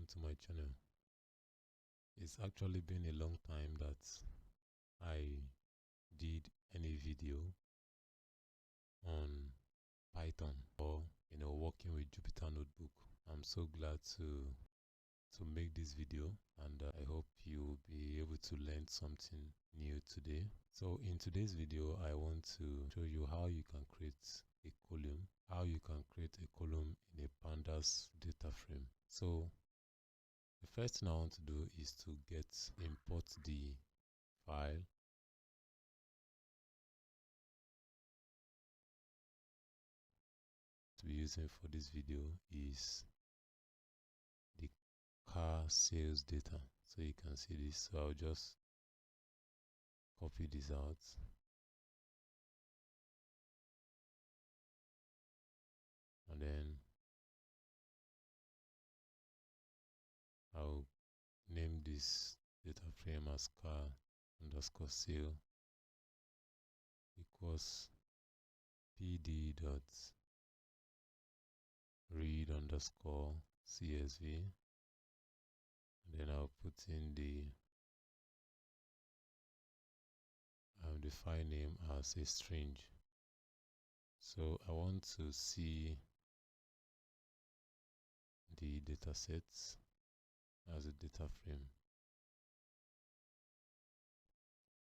welcome to my channel. It's actually been a long time that I did any video on Python or working with Jupyter Notebook. I'm so glad to make this video, and I hope you'll be able to learn something new today. So in today's video, I want to show you how you can create a column, in a Pandas data frame. So the first thing I want to do is to import the file. To be using for this video is the car sales data. So you can see this. So I'll just copy this out. And then I'll name this data frame as car underscore sale equals pd dot read underscore csv. And then I'll put in the file name as a string. So I want to see the datasets as a data frame.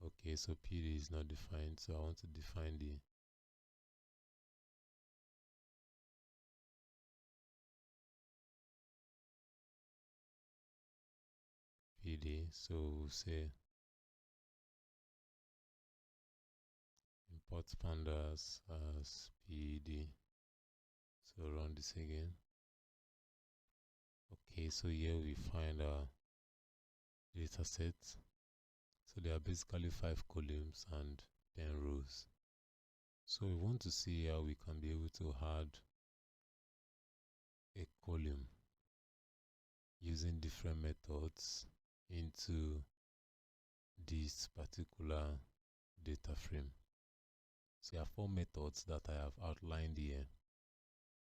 Okay, so PD is not defined, so I want to define the PD. So we'll say import pandas as PD. So run this again. Okay, so here we find our data sets. So there are basically 5 columns and 10 rows. So we want to see how we can be able to add a column using different methods into this particular data frame. So there are 4 methods that I have outlined here.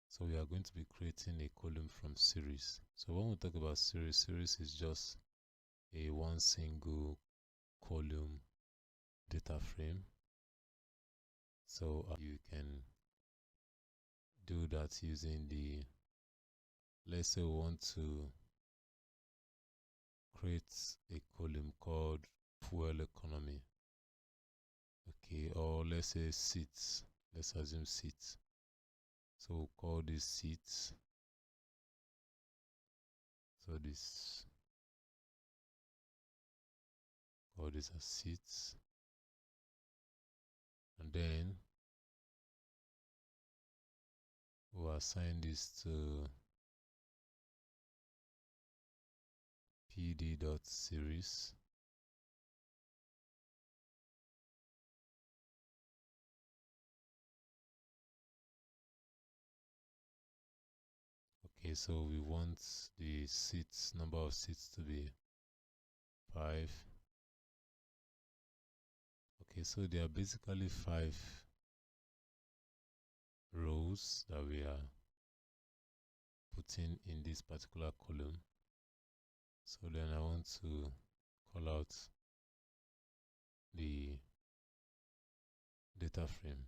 So we are going to be creating a column from series. So when we talk about series is just a one single column data frame. So you can do that using let's say we want to create a column called fuel economy. Okay, or let's say seats. Let's assume seats. So we'll call this seats. So call this as seats. And then we'll assign this to pd.series. Okay, so we want the number of seats to be 5. Okay, so there are basically 5 rows that we are putting in this particular column. So then I want to call out the data frame.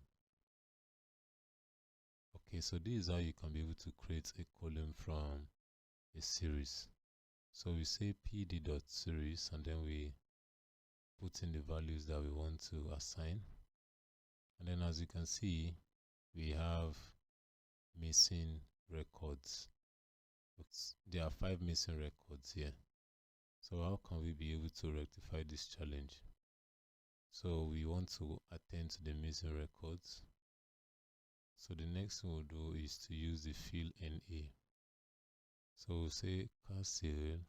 Okay, so this is how you can be able to create a column from a series. So we say pd.series and then we put in the values that we want to assign. And then as you can see, we have missing records. There are 5 missing records here. So how can we be able to rectify this challenge? So we want to attend to the missing records. So the next thing we'll do is to use the fill NA. So we'll say car sale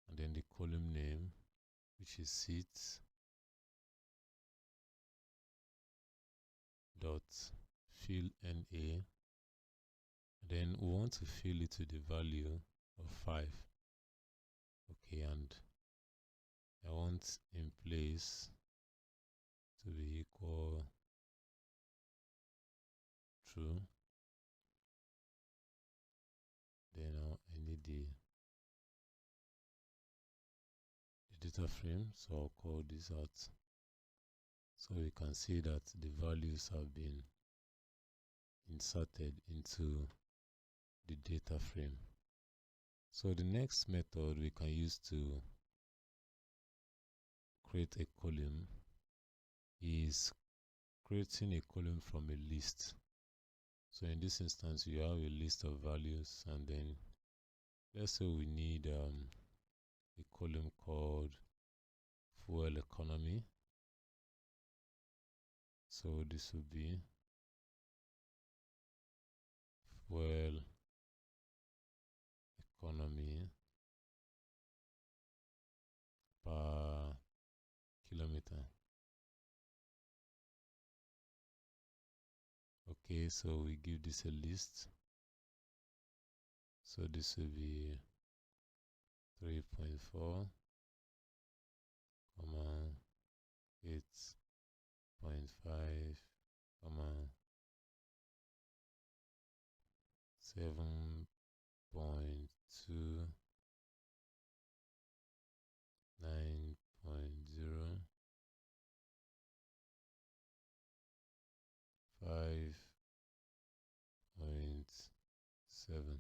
and then the column name, which is seats dot fill NA. Then we want to fill it to the value of 5. Okay, and I want in place to be equal true. data frame. So I'll call this out. So we can see that the values have been inserted into the data frame. So the next method we can use to create a column is creating a column from a list. So in this instance, you have a list of values, and then let's say we need a column called fuel economy. So this will be fuel economy per kilometer. Okay, so we give this a list. So this will be 3.4, 8.5, 7.2, 9.0, 5.7.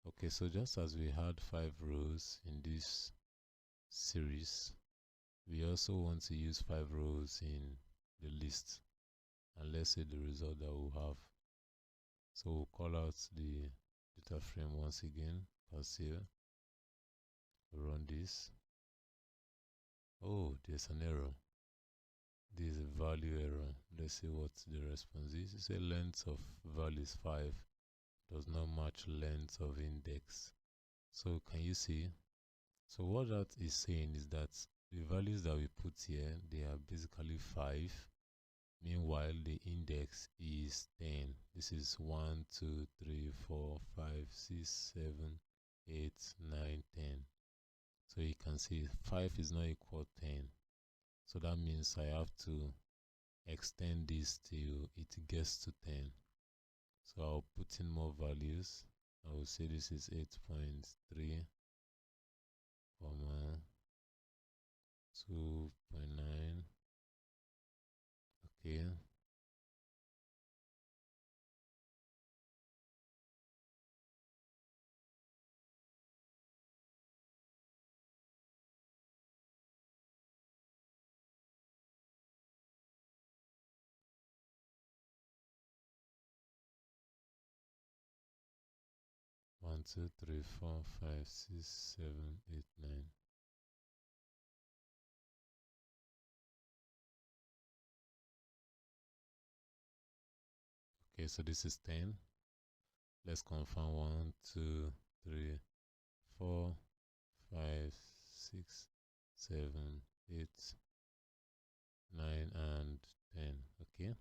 Okay, so just as we had 5 rows in this series, we also want to use 5 rows in the list, and let's see the result that we'll have. So we'll call out the data frame once again, pass here, run this. Oh, there's an error. There's a value error. Let's see what the response is. It says length of value is 5, does not match length of index. So can you see? So what that is saying is that the values that we put here, they are basically 5. Meanwhile, the index is 10. This is 1, 2, 3, 4, 5, 6, 7, 8, 9, 10. So you can see 5 is not equal 10. So that means I have to extend this till it gets to 10. So I'll put in more values. I will say this is 8.3, 2.9. Okay. One, two, three, 4, 5, 6, 7, 8, 9. Okay, so this is 10. Let's confirm 1, 2, 3, 4, 5, 6, 7, 8, 9, and 10. Okay,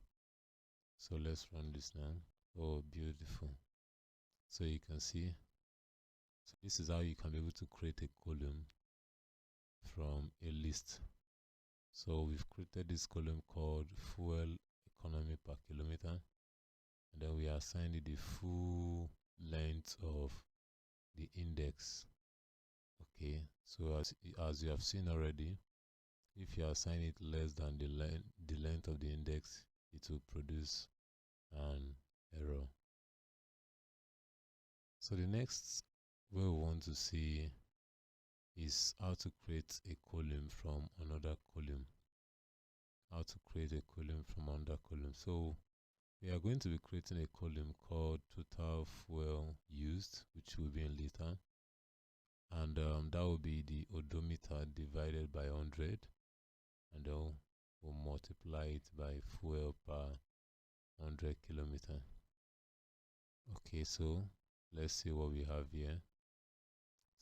so let's run this now. Oh, beautiful. So you can see, so this is how you can be able to create a column from a list. So we've created this column called fuel economy per kilometer, and then we assigned it the full length of the index. Okay, so as you have seen already, if you assign it less than the length of the index, it will produce an error. So the next way we want to see is how to create a column from another column. How to create a column from another column. So we are going to be creating a column called total fuel used, which will be in liter, and that will be the odometer divided by 100, and then we'll multiply it by fuel per 100 kilometer. Okay, so let's see what we have here.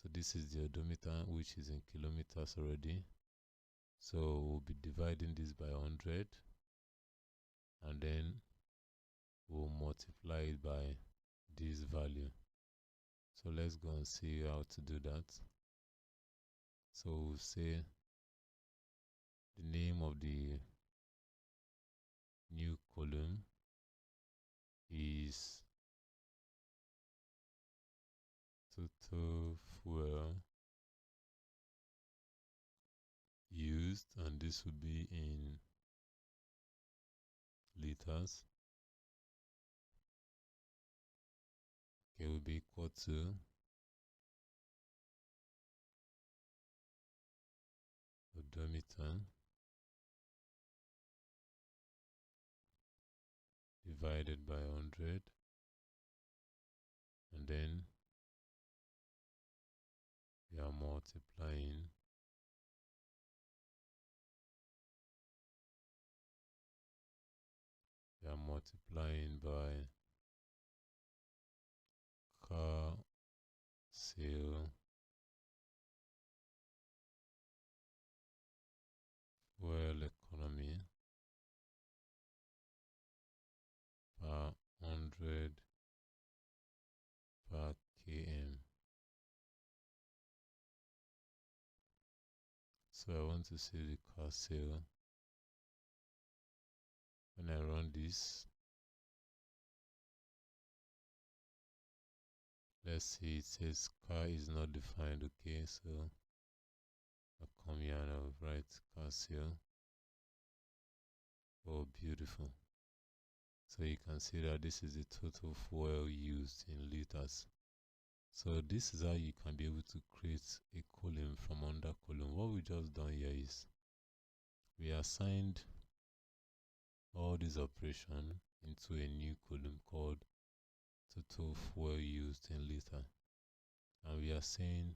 So this is the odometer, which is in kilometers already. So we'll be dividing this by 100, and then we'll multiply it by this value. So let's go and see how to do that. So we'll say the name of the new column is total fuel used, and this will be in liters. Okay, will be equal to odometer divided by 100, and then we are multiplying by car sale fuel economy per 100 per km. So I want to see the car sale. When I run this, let's see, it says car is not defined. Okay, so I'll come here and I'll write car sale. Oh, beautiful. So you can see that this is the total fuel used in liters. So this is how you can be able to create a column from under column. What we just done here is we assigned all these operations into a new column called total fuel used in liter. And we are saying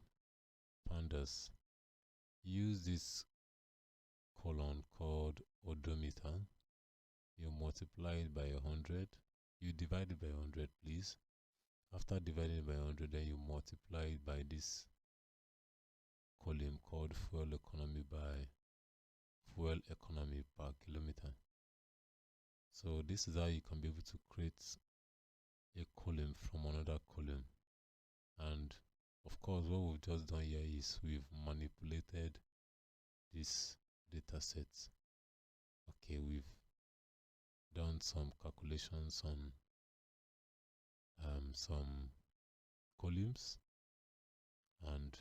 Pandas, use this column called odometer. You multiply it by 100. You divide it by 100, please. After dividing it by 100, then you multiply it by this column called fuel economy by fuel economy per kilometer. So this is how you can be able to create a column from another column. And of course, what we've just done here is we've manipulated this data set. Okay, we've done some calculations on some columns, and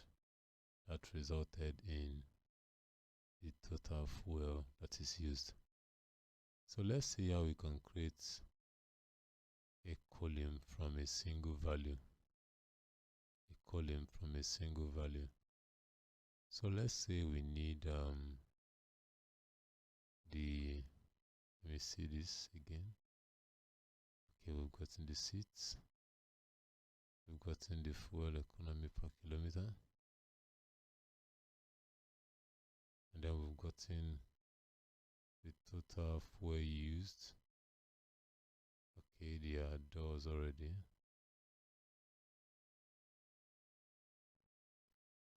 that resulted in the total fuel that is used. So let's see how we can create a column from a single value. So let's say we need let me see this again. Okay, we've gotten the seats, we've gotten the fuel economy per kilometer, and then we've gotten the total fuel used. Okay, there are doors already.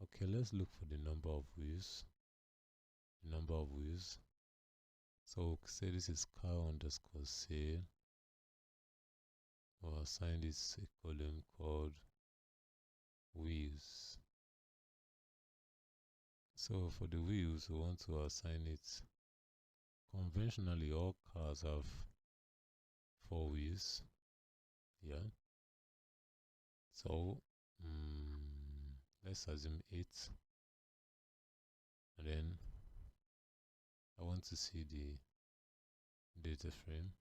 Okay, let's look for the number of wheels. So we'll say this is car underscore sale. We'll assign this a column called wheels. So for the wheels, we want to assign it. Conventionally, all cars have 4 wheels. Yeah. So let's assume 8. And then I want to see the data frame.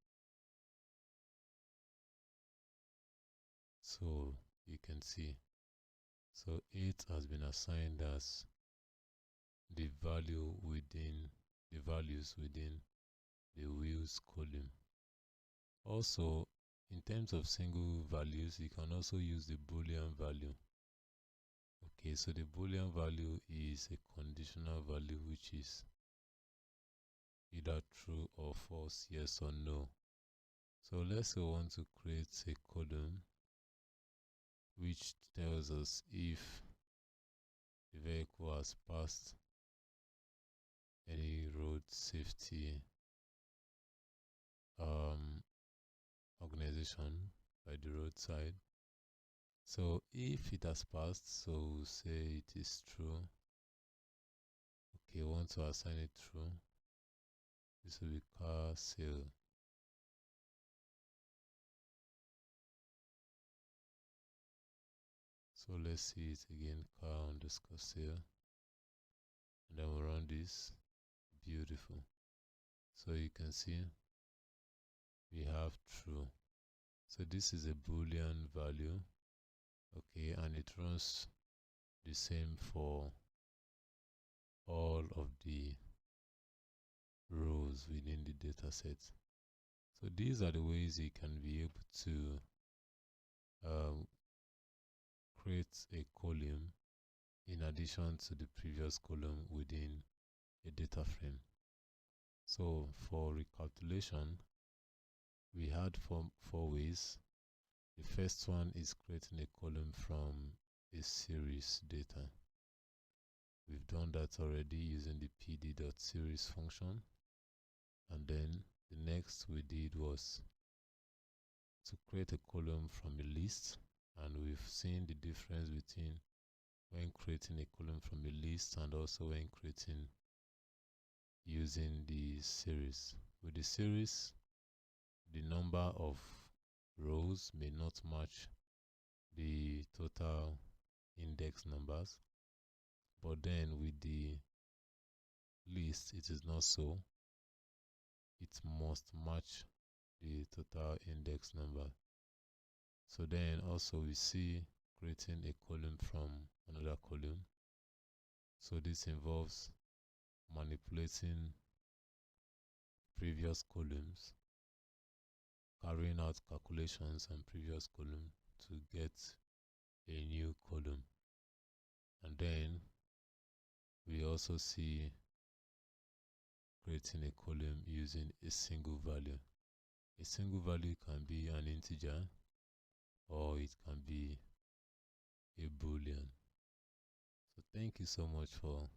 So you can see, so 8 has been assigned as the values within the wheels column. Also, in terms of single values, you can also use the Boolean value. Okay, so the Boolean value is a conditional value, which is either true or false, yes or no. So let's say we want to create a column which tells us if the vehicle has passed any road safety organization by the roadside. So if it has passed, so we'll say it is true. Okay, we want to assign it true. This will be car sale. So let's see it again, car underscore sale. And then we'll run this. beautiful. So you can see we have true. So this is a Boolean value, okay, and it runs the same for all of the rows within the dataset. So these are the ways you can be able to create a column in addition to the previous column within a data frame. So for recapitulation, we had four ways. The first one is creating a column from a series data. We've done that already using the pd.series function. And then the next we did was to create a column from a list, and we've seen the difference between when creating a column from a list and also when creating using the series. With the series, the number of rows may not match the total index numbers, but then with the list it is not so. It must match the total index number. So then also we see creating a column from another column. So this involves manipulating previous columns, carrying out calculations on previous column to get a new column. And then we also see creating a column using a single value. A single value can be an integer or it can be a boolean. So thank you so much for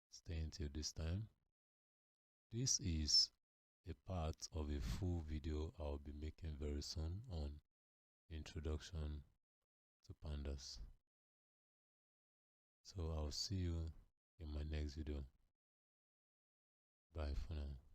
staying till this time. This is a part of a full video I'll be making very soon on introduction to Pandas. So I'll see you in my next video. Bye for now.